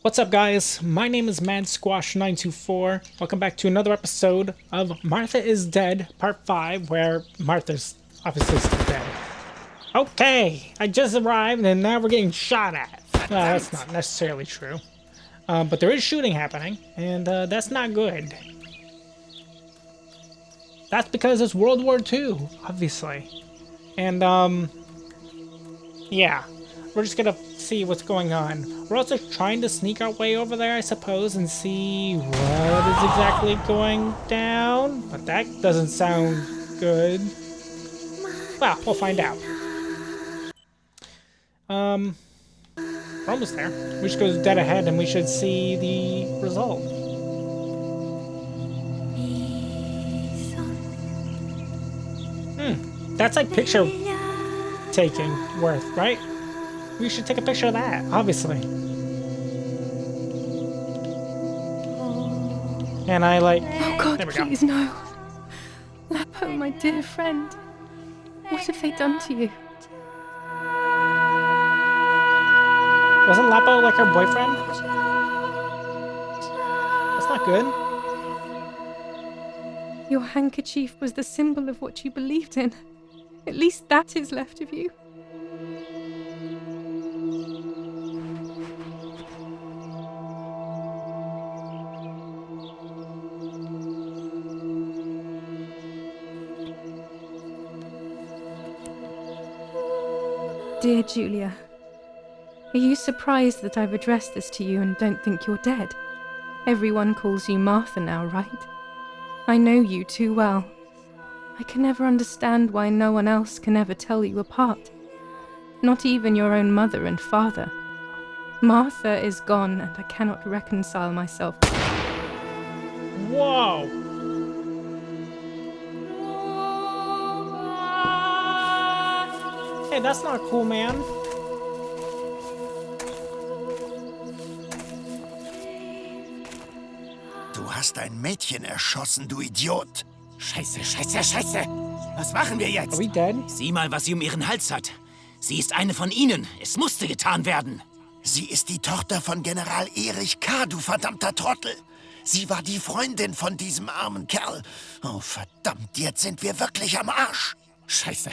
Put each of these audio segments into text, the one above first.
What's up, guys? My name is MadSquash924. Welcome back to another episode of Martha is Dead, Part 5, where Martha's obviously still dead. Okay, I just arrived and now we're getting shot at. Well, that's not necessarily true. But there is shooting happening, and that's not good. That's because it's World War II, obviously. And, yeah. We're just gonna see what's going on. We're also trying to sneak our way over there, I suppose, and see what is exactly going down. But that doesn't sound good. Well, we'll find out. We're almost there. We just go dead ahead and we should see the result. That's like picture taking worth, right? We should take a picture of that, obviously. And I like... Oh God, there we go. please no. Lapo, my dear friend. What have they done to you? Wasn't Lapo like her boyfriend? That's not good. Your handkerchief was the symbol of what you believed in. At least that is left of you. Dear Julia, are you surprised that I've addressed this to you and don't think you're dead? Everyone calls you Martha now, right? I know you too well. I can never understand why no one else can ever tell you apart. Not even your own mother and father. Martha is gone and I cannot reconcile myself. Whoa! Hey, that's not cool, man. Du hast ein Mädchen erschossen, du Idiot. Scheiße, scheiße, scheiße. Was machen wir jetzt? Are we dead? Sieh mal, was sie um ihren Hals hat. Sie ist eine von ihnen. Es musste getan werden. Sie ist die Tochter von General Erich K., du verdammter Trottel. Sie war die Freundin von diesem armen Kerl. Oh, verdammt, jetzt sind wir wirklich am Arsch. Scheiße.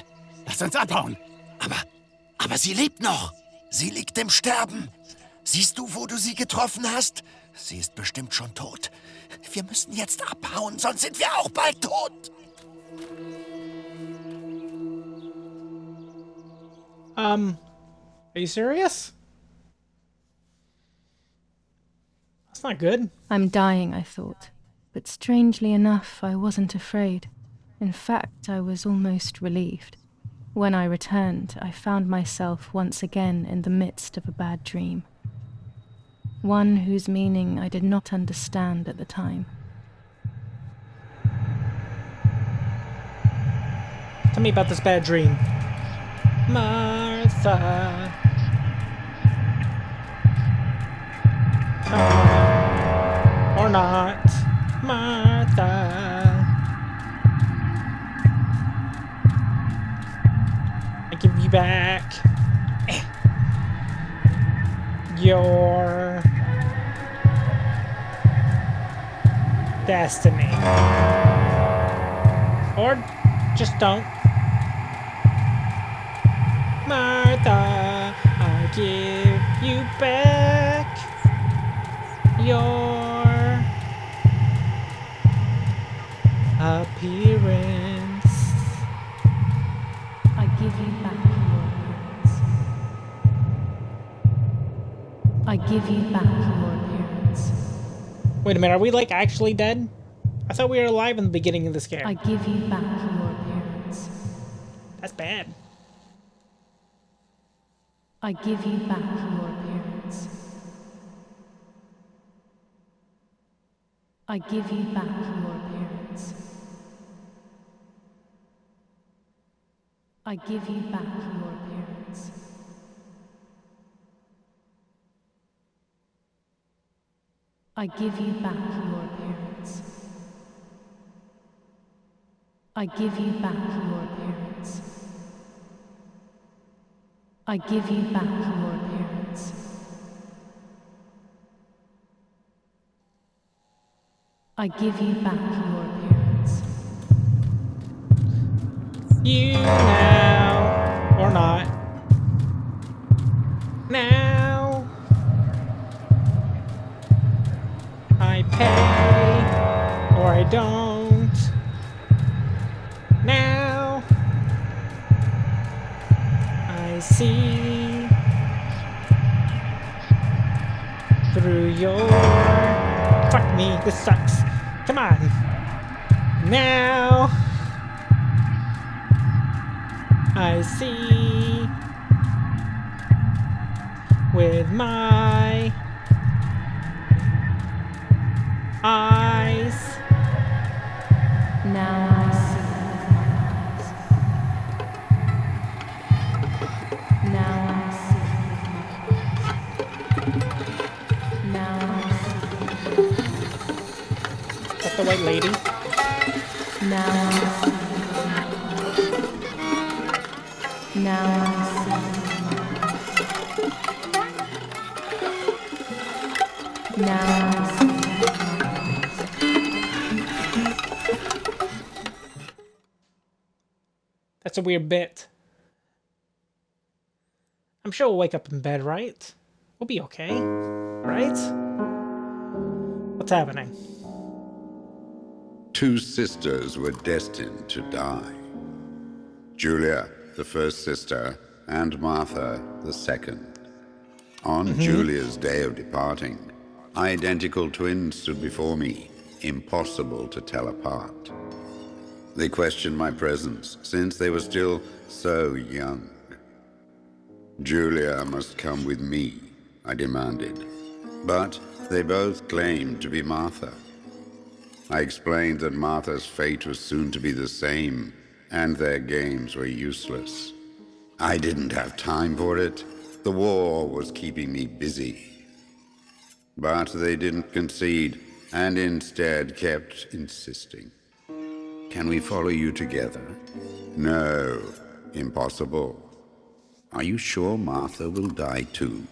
Lass uns abhauen. Aber sie lebt noch. Sie liegt im Sterben. Siehst du, wo du sie getroffen hast? Sie ist bestimmt schon tot. Wir müssen jetzt abhauen, sonst sind wir auch bald tot. Are you serious? That's not good. I'm dying, I thought. But strangely enough, I wasn't afraid. In fact, I was almost relieved. When I returned, I found myself once again in the midst of a bad dream. One whose meaning I did not understand at the time. Tell me about this bad dream. Martha. Or not. Martha. I give you back your destiny. Or just don't. Martha, I give you back your appearance. I give you back your appearance. I give you back your appearance. Wait a minute, are we like actually dead? I thought we were alive in the beginning of this game. I give you back your appearance. That's bad. I give you back your appearance. I give you back your appearance. I give you back your appearance. I give you back your appearance. I give you back your appearance. I give you back your appearance. I give you back your appearance. You now. Or not. Now. I pay. Or I don't. Now. I see. Through your... Fuck me, this sucks. Come on. Now. I see. With my eyes. Now I see with my eyes. Now I see with my eyes. Now I see. Is that the white lady? Now I see with my eyes. Now I see with my eyes. Now I see with my eyes. That's a weird bit. I'm sure we'll wake up in bed, right? We'll be okay, right? What's happening? Two sisters were destined to die. Julia, the first sister, and Martha, the second. On Julia's day of departing, identical twins stood before me, impossible to tell apart. They questioned my presence, since they were still so young. Julia must come with me, I demanded. But they both claimed to be Martha. I explained that Martha's fate was soon to be the same, and their games were useless. I didn't have time for it. The war was keeping me busy. But they didn't concede, and instead kept insisting. Can we follow you together? No, impossible. Are you sure Martha will die too?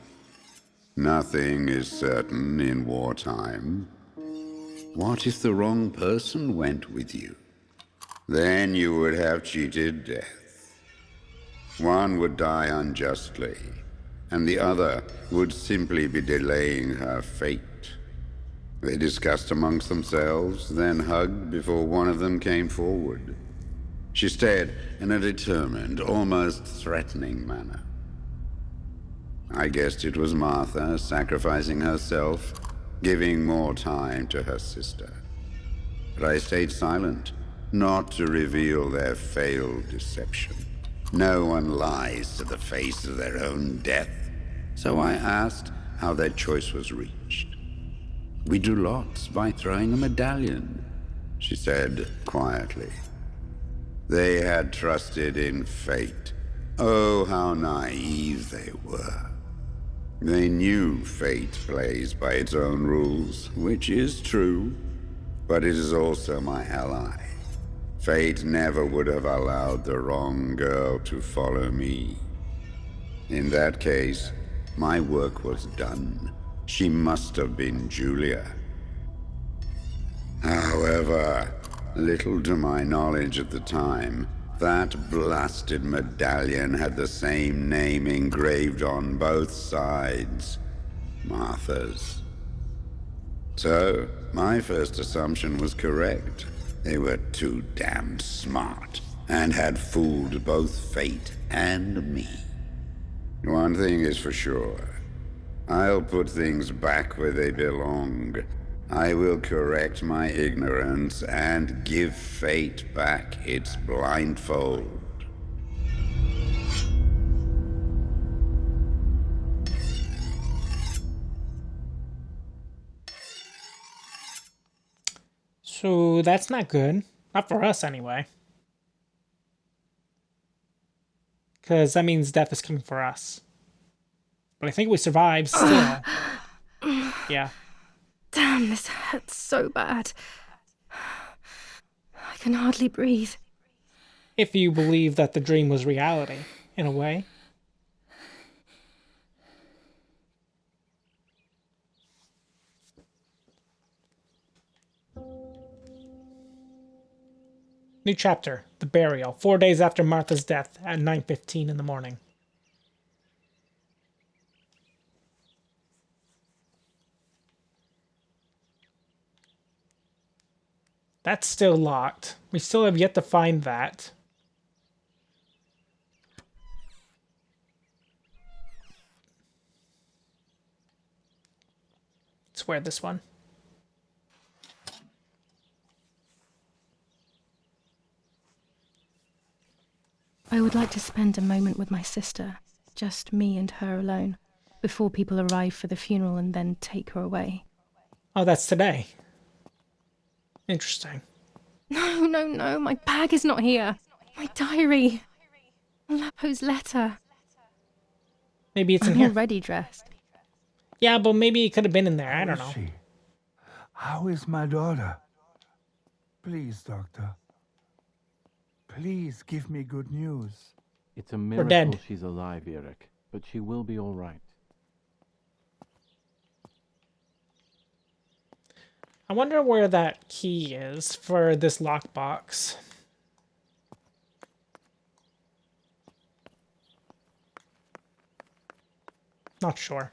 Nothing is certain in wartime. What if the wrong person went with you? Then you would have cheated death. One would die unjustly, and the other would simply be delaying her fate. They discussed amongst themselves, then hugged before one of them came forward. She stared in a determined, almost threatening manner. I guessed it was Martha sacrificing herself, giving more time to her sister. But I stayed silent, not to reveal their failed deception. No one lies to the face of their own death, so I asked how their choice was reached. We drew lots by throwing a medallion, she said quietly. They had trusted in fate. Oh, how naive they were. They knew fate plays by its own rules, which is true, but it is also my ally. Fate never would have allowed the wrong girl to follow me. In that case, my work was done. She must have been Julia. However, little to my knowledge at the time, that blasted medallion had the same name engraved on both sides. Martha's. So, my first assumption was correct. They were too damn smart, and had fooled both fate and me. One thing is for sure. I'll put things back where they belong. I will correct my ignorance and give fate back its blindfold. So that's not good. Not for us, anyway. Because that means death is coming for us. But I think we survived still. Yeah. Damn, this hurts so bad. I can hardly breathe. If you believe that the dream was reality, in a way. New chapter, The Burial, 4 days after Martha's death at 9:15 in the morning. That's still locked. We still have yet to find that. Let's wear this one. I would like to spend a moment with my sister, just me and her alone, before people arrive for the funeral and then take her away. Oh, that's today. Interesting. No, my bag is not here. My diary. Lapo's letter. Maybe it's in I'm here. already dressed. Yeah, but maybe it could have been in there. I don't know. How is she? How is my daughter? Please, doctor. Please give me good news. It's a dead. miracle she's alive, Eric, but she will be all right. I wonder where that key is for this lockbox. Not sure.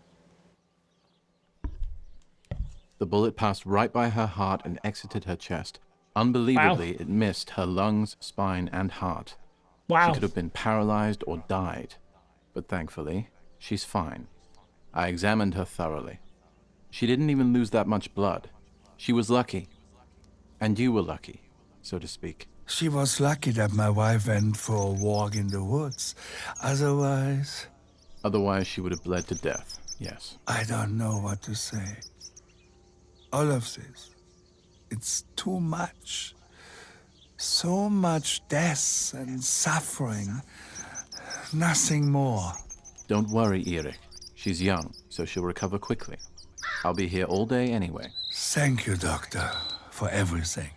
The bullet passed right by her heart and exited her chest. Unbelievably, it missed her lungs, spine, and heart. Wow. She could have been paralyzed or died. But thankfully, she's fine. I examined her thoroughly. She didn't even lose that much blood. She was lucky. And you were lucky, so to speak. She was lucky that my wife went for a walk in the woods. Otherwise, She would have bled to death, yes. I don't know what to say. All of this, it's too much. So much death and suffering. Nothing more. Don't worry, Eric. She's young, so she'll recover quickly. I'll be here all day anyway. Thank you, doctor, for everything.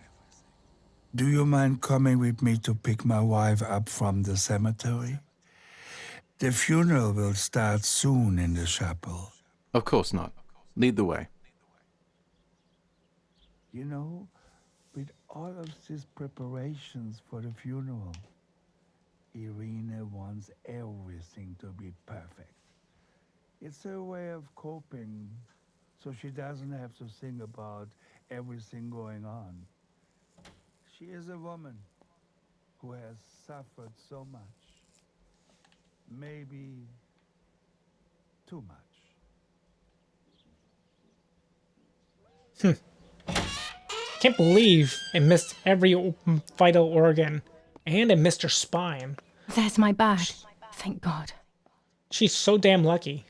Do you mind coming with me to pick my wife up from the cemetery? The funeral will start soon in the chapel. Of course not. Lead the way. You know, with all of these preparations for the funeral, Irina wants everything to be perfect. It's her way of coping, so she doesn't have to think about everything going on. She is a woman who has suffered so much. Maybe too much. Can't believe it missed every vital organ. And it missed her spine. There's my bag. Thank God. She's so damn lucky.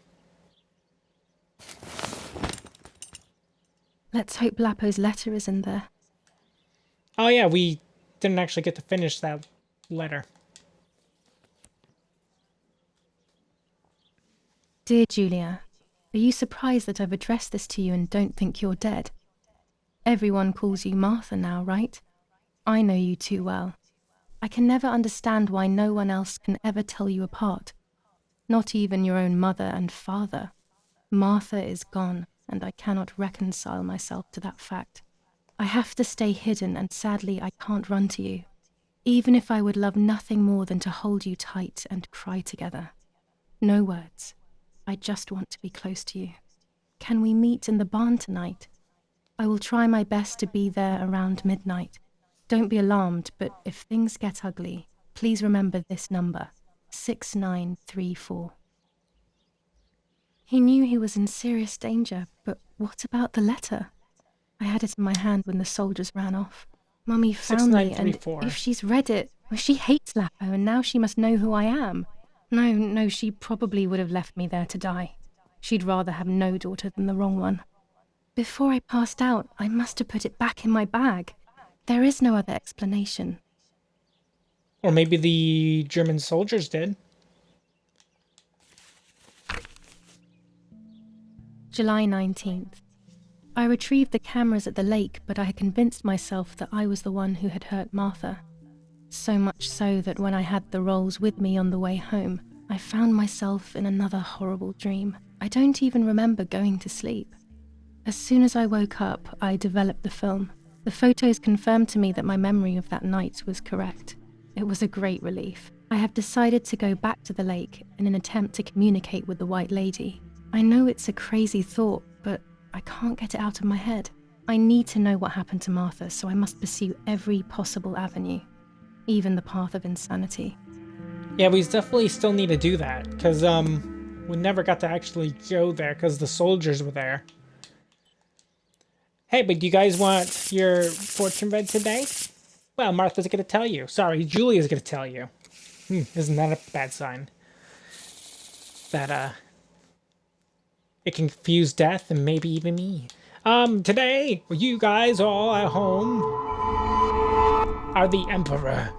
Let's hope Lapo's letter is in there. Oh yeah, we didn't actually get to finish that letter. Dear Julia, are you surprised that I've addressed this to you and don't think you're dead? Everyone calls you Martha now, right? I know you too well. I can never understand why no one else can ever tell you apart. Not even your own mother and father. Martha is gone, and I cannot reconcile myself to that fact. I have to stay hidden, and sadly I can't run to you. Even if I would love nothing more than to hold you tight and cry together. No words. I just want to be close to you. Can we meet in the barn tonight? I will try my best to be there around midnight. Don't be alarmed, but if things get ugly, please remember this number, 6934. He knew he was in serious danger, but what about the letter? I had it in my hand when the soldiers ran off. Mummy found me, and 6934. if she's read it, well, she hates Lapo, and now she must know who I am. No, she probably would have left me there to die. She'd rather have no daughter than the wrong one. Before I passed out, I must have put it back in my bag. There is no other explanation. Or maybe the German soldiers did. July 19th. I retrieved the cameras at the lake, but I had convinced myself that I was the one who had hurt Martha. So much so that when I had the rolls with me on the way home, I found myself in another horrible dream. I don't even remember going to sleep. As soon as I woke up, I developed the film. The photos confirmed to me that my memory of that night was correct. It was a great relief. I have decided to go back to the lake in an attempt to communicate with the White Lady. I know it's a crazy thought, but I can't get it out of my head. I need to know what happened to Martha, so I must pursue every possible avenue, even the path of insanity. Yeah, we definitely still need to do that, because we never got to actually go there because the soldiers were there. Hey, but do you guys want your fortune read today? Well, Martha's going to tell you. Sorry, Julia's going to tell you. Isn't that a bad sign? That, it can confuse death and maybe even me. Today, you guys all at home are the Emperor.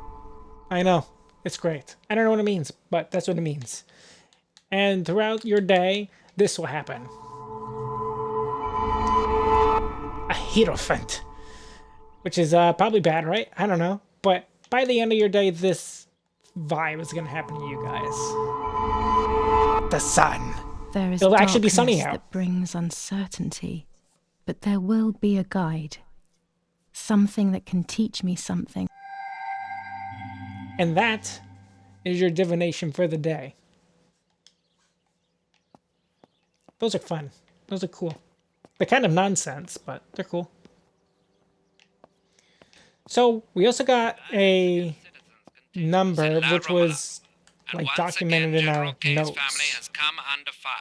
I know, it's great. I don't know what it means, but that's what it means. And throughout your day, this will happen. A Hierophant. Which is probably bad, right? I don't know. But by the end of your day, this vibe is going to happen to you guys. The sun. There is It'll actually be sunny darkness out. that brings uncertainty, but there will be a guide. Something that can teach me something. And that is your divination for the day. Those are fun. Those are cool. They're kind of nonsense, but they're cool. So we also got a number which was like documented in our notes. Family has come under fire.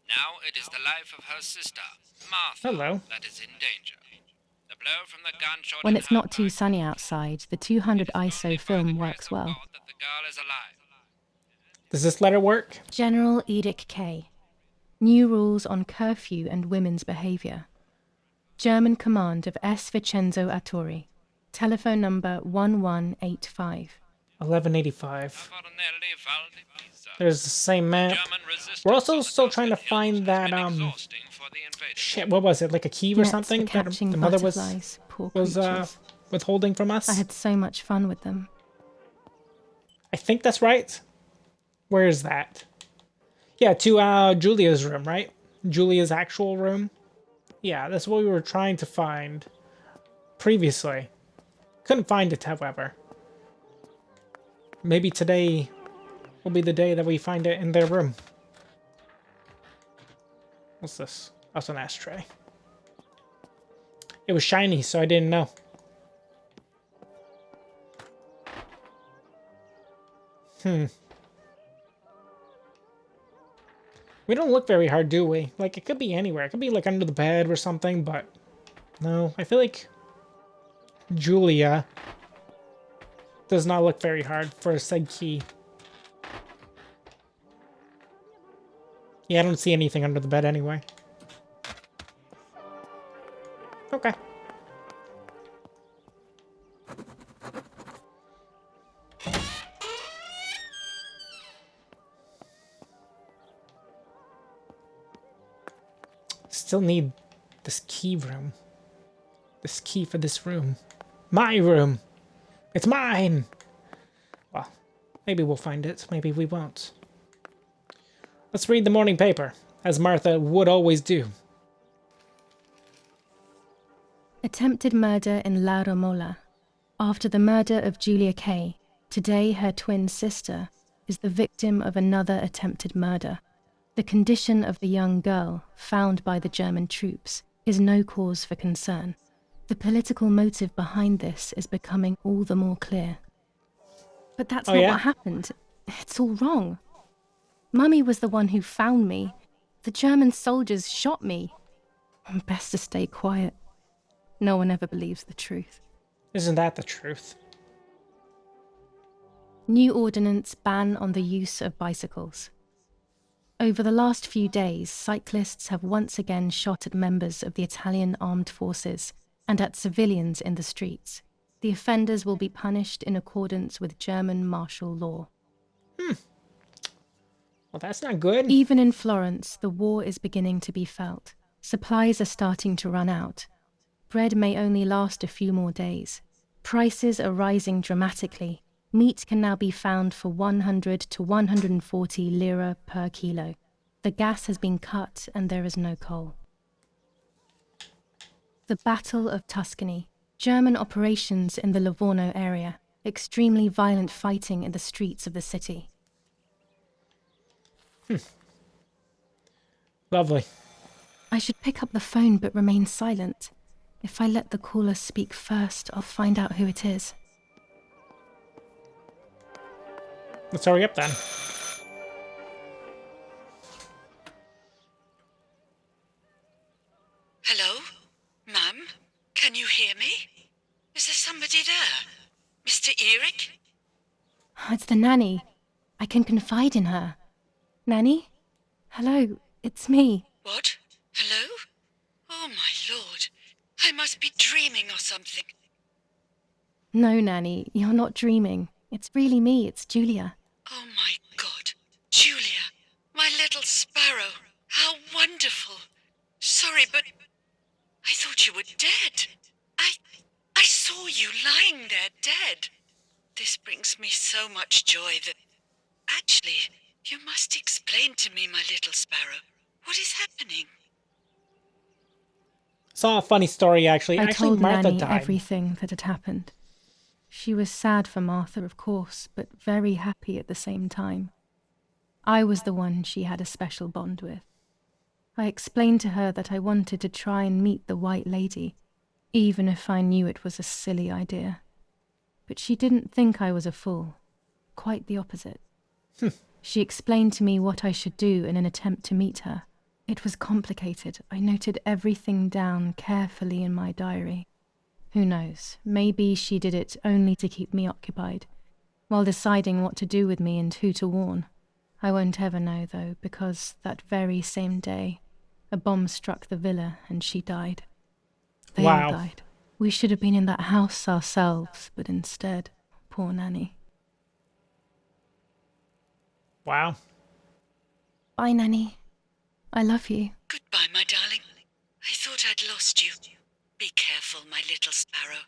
Now it is the life of her sister, Martha, Hello. that is in danger. The blow from the gunshot When in it's her not too right sunny outside, the 200 only ISO by the film grace works of well. God that the girl is alive. Does this letter work? General Edict K. New rules on curfew and women's behavior. German command of S. Vincenzo Attori. Telephone number 1185. 1185. Coronelli Valdi Pisa. There's the same map. German resistance We're also on the still coast trying to of Hills find has that been exhausting for the invader. shit, what was it? Like a key or Nets something for that catching the mother was butterflies, poor creatures. withholding from us? I had so much fun with them. I think that's right. Where is that? Yeah, to Julia's room, right? Julia's actual room. Yeah, that's what we were trying to find previously. Couldn't find it, however. Maybe today will be the day that we find it in their room. What's this? That's an ashtray. It was shiny, so I didn't know. We don't look very hard, do we? Like, it could be anywhere. It could be, like, under the bed or something, but... No, I feel like... Julia... does not look very hard for a said key. Yeah, I don't see anything under the bed anyway. Okay. Still need this key room. This key for this room. My room! It's mine! Well, maybe we'll find it. Maybe we won't. Let's read the morning paper, as Martha would always do. Attempted murder in La Romola. After the murder of Julia Kay, today her twin sister is the victim of another attempted murder. The condition of the young girl, found by the German troops, is no cause for concern. The political motive behind this is becoming all the more clear. But that's not what happened. It's all wrong. Mummy was the one who found me. The German soldiers shot me. Best to stay quiet. No one ever believes the truth. Isn't that the truth? New ordinance ban on the use of bicycles. Over the last few days, cyclists have once again shot at members of the Italian armed forces and at civilians in the streets. The offenders will be punished in accordance with German martial law. Well, that's not good. Even in Florence, the war is beginning to be felt. Supplies are starting to run out. Bread may only last a few more days. Prices are rising dramatically. Meat can now be found for 100 to 140 lira per kilo. The gas has been cut and there is no coal. The Battle of Tuscany. German operations in the Livorno area. Extremely violent fighting in the streets of the city. Lovely. I should pick up the phone but remain silent. If I let the caller speak first, I'll find out who it is. Let's hurry up then. Hello? Ma'am? Can you hear me? Is there somebody there? Mr. Eric? It's the nanny. I can confide in her. Nanny? Hello, it's me. What? Hello? Oh my lord. I must be dreaming or something. No, Nanny, you're not dreaming. It's really me, it's Julia. Oh my god. Julia, my little sparrow. How wonderful. Sorry, but I thought you were dead. I saw you lying there dead. This brings me so much joy that... Actually, you must explain to me, my little sparrow. What is happening? Saw a funny story actually. I Actually, told Martha Nanny died. everything that had happened. She was sad for Martha, of course, but very happy at the same time. I was the one she had a special bond with. I explained to her that I wanted to try and meet the White Lady, even if I knew it was a silly idea. But she didn't think I was a fool. Quite the opposite. She explained to me what I should do in an attempt to meet her. It was complicated. I noted everything down carefully in my diary. Who knows, maybe she did it only to keep me occupied, while deciding what to do with me and who to warn. I won't ever know, though, because that very same day, a bomb struck the villa and she died. They all died. We should have been in that house ourselves, but instead, poor Nanny. Wow. Bye, Nanny. I love you. Goodbye, my darling. I thought I'd lost you. Be careful, my little sparrow.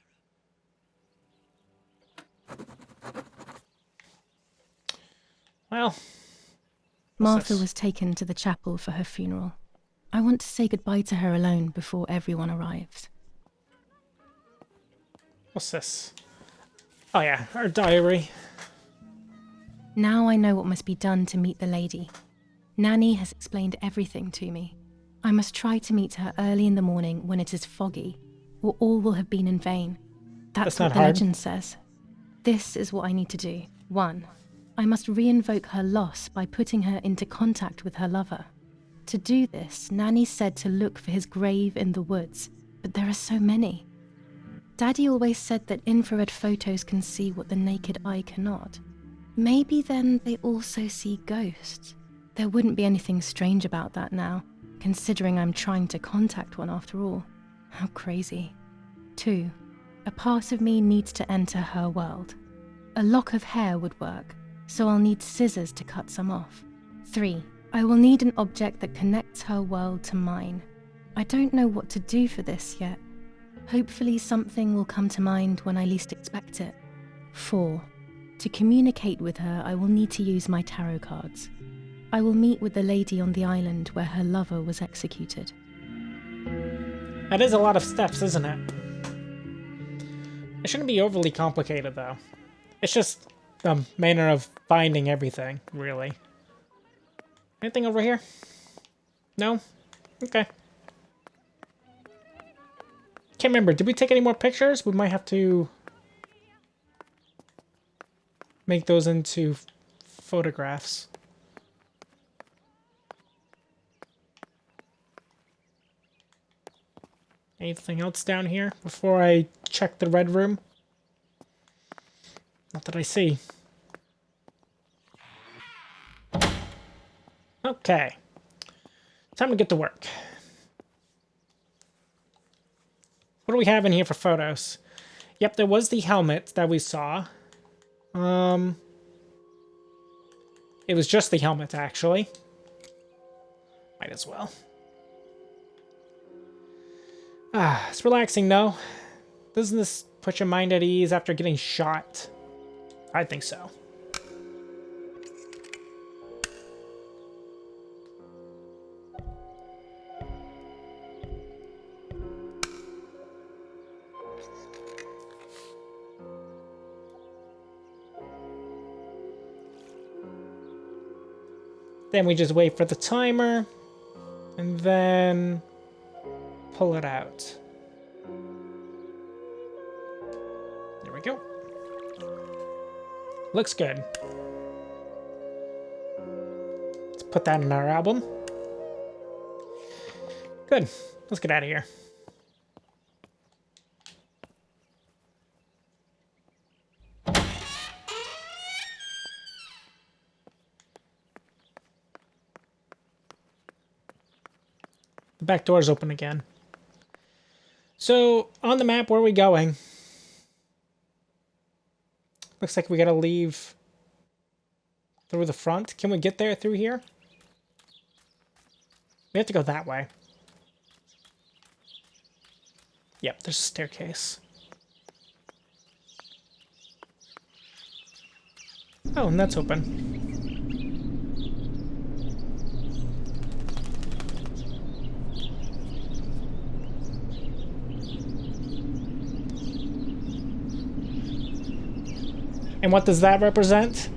Well. Martha was taken to the chapel for her funeral. I want to say goodbye to her alone before everyone arrives. What's this? Oh yeah, her diary. Now I know what must be done to meet the lady. Nanny has explained everything to me. I must try to meet her early in the morning when it is foggy, or all will have been in vain. That's what not the hard. legend says. This is what I need to do. 1. I must re-invoke her loss by putting her into contact with her lover. To do this, Nanny said to look for his grave in the woods, but there are so many. Daddy always said that infrared photos can see what the naked eye cannot. Maybe then they also see ghosts. There wouldn't be anything strange about that now, considering I'm trying to contact one after all. How crazy. 2. A part of me needs to enter her world. A lock of hair would work, so I'll need scissors to cut some off. 3. I will need an object that connects her world to mine. I don't know what to do for this yet. Hopefully something will come to mind when I least expect it. 4. To communicate with her, I will need to use my tarot cards. I will meet with the lady on the island where her lover was executed. That is a lot of steps, isn't it? It shouldn't be overly complicated, though. It's just the manner of finding everything, really. Anything over here? No? Okay. Can't remember. Did we take any more pictures? We might have to make those into photographs. Anything else down here before I check the red room? Not that I see. Okay. Time to get to work. What do we have in here for photos? Yep, there was the helmet that we saw. It was just the helmet, actually. Might as well. It's relaxing, though. Doesn't this put your mind at ease after getting shot? I think so. Then we just wait for the timer, and then pull it out. There we go. Looks good. Let's put that in our album. Good. Let's get out of here. The back door's open again. So, on the map, where are we going? Looks like we gotta leave through the front. Can we get there through here? We have to go that way. Yep, there's a staircase. Oh, and that's open. And what does that represent?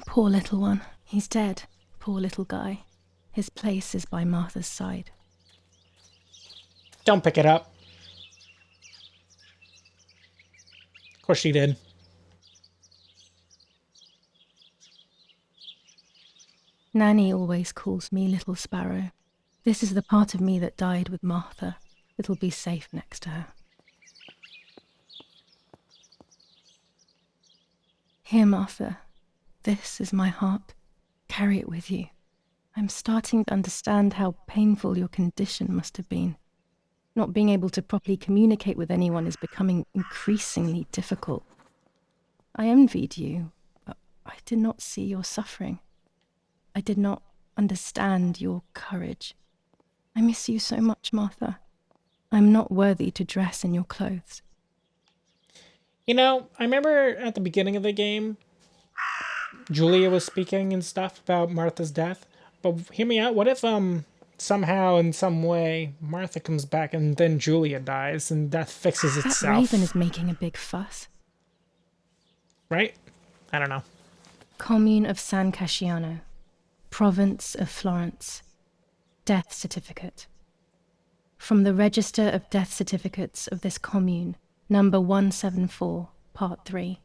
Poor little one. He's dead. Poor little guy. His place is by Martha's side. Don't pick it up. Of course she did. Nanny always calls me Little Sparrow. This is the part of me that died with Martha. It'll be safe next to her. Here, Martha. This is my heart. Carry it with you. I'm starting to understand how painful your condition must have been. Not being able to properly communicate with anyone is becoming increasingly difficult. I envied you, but I did not see your suffering. I did not understand your courage. I miss you so much, Martha. I'm not worthy to dress in your clothes. You know, I remember at the beginning of the game, Julia was speaking and stuff about Martha's death. But hear me out. What if, somehow, in some way, Martha comes back and then Julia dies and death fixes itself? That raven is making a big fuss. Right? I don't know. Commune of San Casciano. Province of Florence. Death certificate. From the Register of Death Certificates of this commune, number 174, part 3.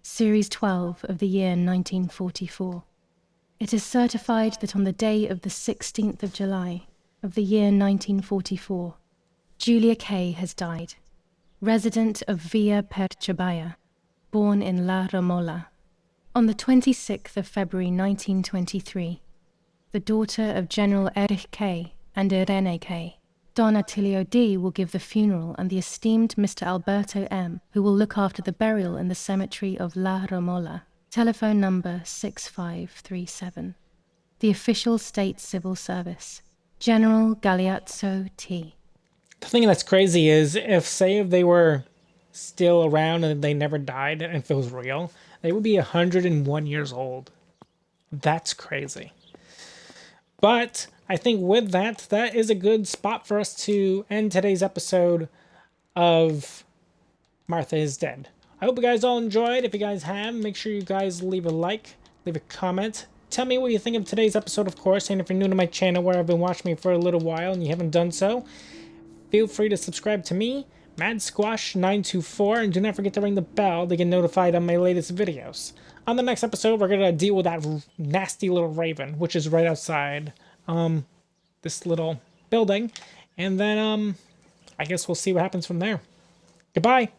Series 12 of the year 1944. It is certified that on the day of the 16th of July of the year 1944, Julia Kay has died, resident of Villa Perchabaya, born in La Romola. On the 26th of February 1923, the daughter of General Erich Kay and Irene Kay, Don Attilio D. will give the funeral, and the esteemed Mr. Alberto M., who will look after the burial in the cemetery of La Romola. Telephone number 6537. The official state civil service. General Galeazzo T. The thing that's crazy is if they were still around and they never died, and if it was real, they would be 101 years old. That's crazy. But I think with that is a good spot for us to end today's episode of Martha is Dead. I hope you guys all enjoyed. If you guys have, make sure you guys leave a like, leave a comment. Tell me what you think of today's episode, of course, and if you're new to my channel where I've been watching me for a little while and you haven't done so, feel free to subscribe to me, MadSquash924, and do not forget to ring the bell to get notified on my latest videos. On the next episode, we're going to deal with that nasty little raven, which is right outside this little building. And then, I guess we'll see what happens from there. Goodbye.